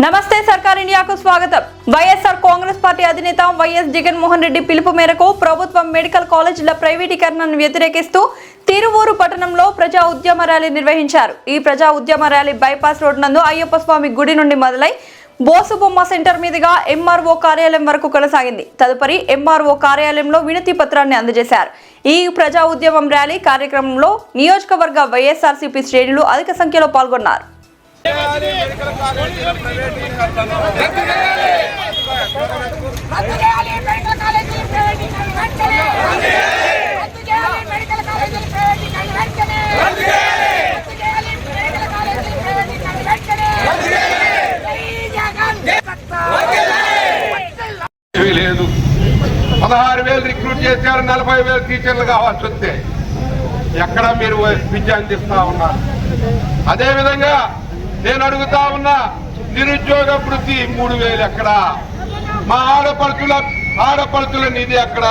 నమస్తే సర్కార్ ఇండియాకు స్వాగతం. వైఎస్ఆర్ కాంగ్రెస్ పార్టీ అధినేత వైఎస్ జగన్మోహన్ రెడ్డి పిలుపు మేరకు ప్రభుత్వం మెడికల్ కాలేజీల ప్రైవేటీకరణను వ్యతిరేకిస్తూ తిరువూరు పట్టణంలో ప్రజా ఉద్యమ ర్యాలీ నిర్వహించారు. ఈ ప్రజా ఉద్యమ ర్యాలీ బైపాస్ రోడ్ నందు అయ్యప్ప స్వామి గుడి నుండి మొదలై బోసుబొమ్మ సెంటర్ మీదుగా ఎంఆర్ఓ కార్యాలయం వరకు కొనసాగింది. తదుపరి ఎంఆర్ఓ కార్యాలయంలో వినతి పత్రాన్ని అందజేశారు. ఈ ప్రజా ఉద్యమం ర్యాలీ కార్యక్రమంలో నియోజకవర్గ వైఎస్ఆర్సీపీ శ్రేణులు అధిక సంఖ్యలో పాల్గొన్నారు. లేదు 16,000 రిక్రూట్ చేశారు. 40,000 టీచర్లు కావాల్సి వస్తే ఎక్కడ మీరు విద్య అందిస్తా ఉన్నారు? అదేవిధంగా నేను అడుగుతా ఉన్నా, నిరుద్యోగ వృత్తి 3,000 ఎక్కడ? మా ఆడపడుచుల నిధి ఎక్కడ?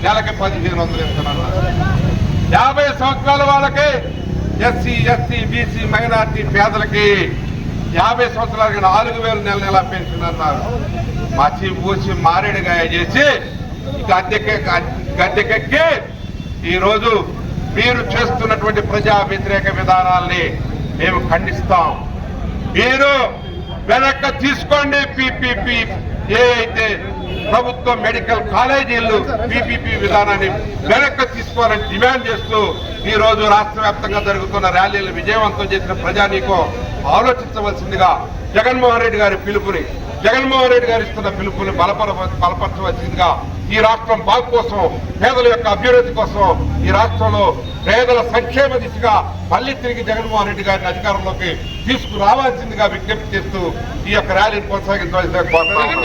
నెలకి 1,500 ఇస్తున్నారు. 50 సంవత్సరాల వాళ్ళకి, ఎస్సీ ఎస్టీ బీసీ మైనార్టీ పేదలకి 50 సంవత్సరాలకి 4,000 నెల పెన్షన్ అన్నారు. మచ్చి పూసి మారేడుగాయ చేసి గద్దెకెక్కి ఈరోజు మీరు చేస్తున్నటువంటి ప్రజా వ్యతిరేక విధానాల్ని మేము ఖండిస్తాం. మీరు వెనక్కి తీసుకోండి. పీపీపీ ఏ అయితే ప్రభుత్వ మెడికల్ కాలేజీలు పీపీపీ విధానాన్ని వెనక్కి తీసుకోవాలని డిమాండ్ చేస్తూ ఈ రోజు రాష్ట్ర వ్యాప్తంగా జరుగుతున్న ర్యాలీలు విజయవంతం చేసిన ప్రజానీకం ఆలోచించవలసిందిగా జగన్మోహన్ రెడ్డి గారి పిలుపుని, జగన్మోహన్ రెడ్డి గారు ఇస్తున్న పిలుపుని బలపరచవలసిందిగా, ఈ రాష్ట్రం బాగు కోసం, పేదల యొక్క అభ్యున్నతి కోసం, ఈ రాష్ట్రంలో పేదల సంక్షేమ దిశగా మళ్లీ తిరిగి జగన్మోహన్ రెడ్డి గారిని అధికారంలోకి తీసుకురావాల్సిందిగా విజ్ఞప్తి చేస్తూ ఈ యొక్క ర్యాలీని కొనసాగించవలసిందిగా కోరుతున్నాను.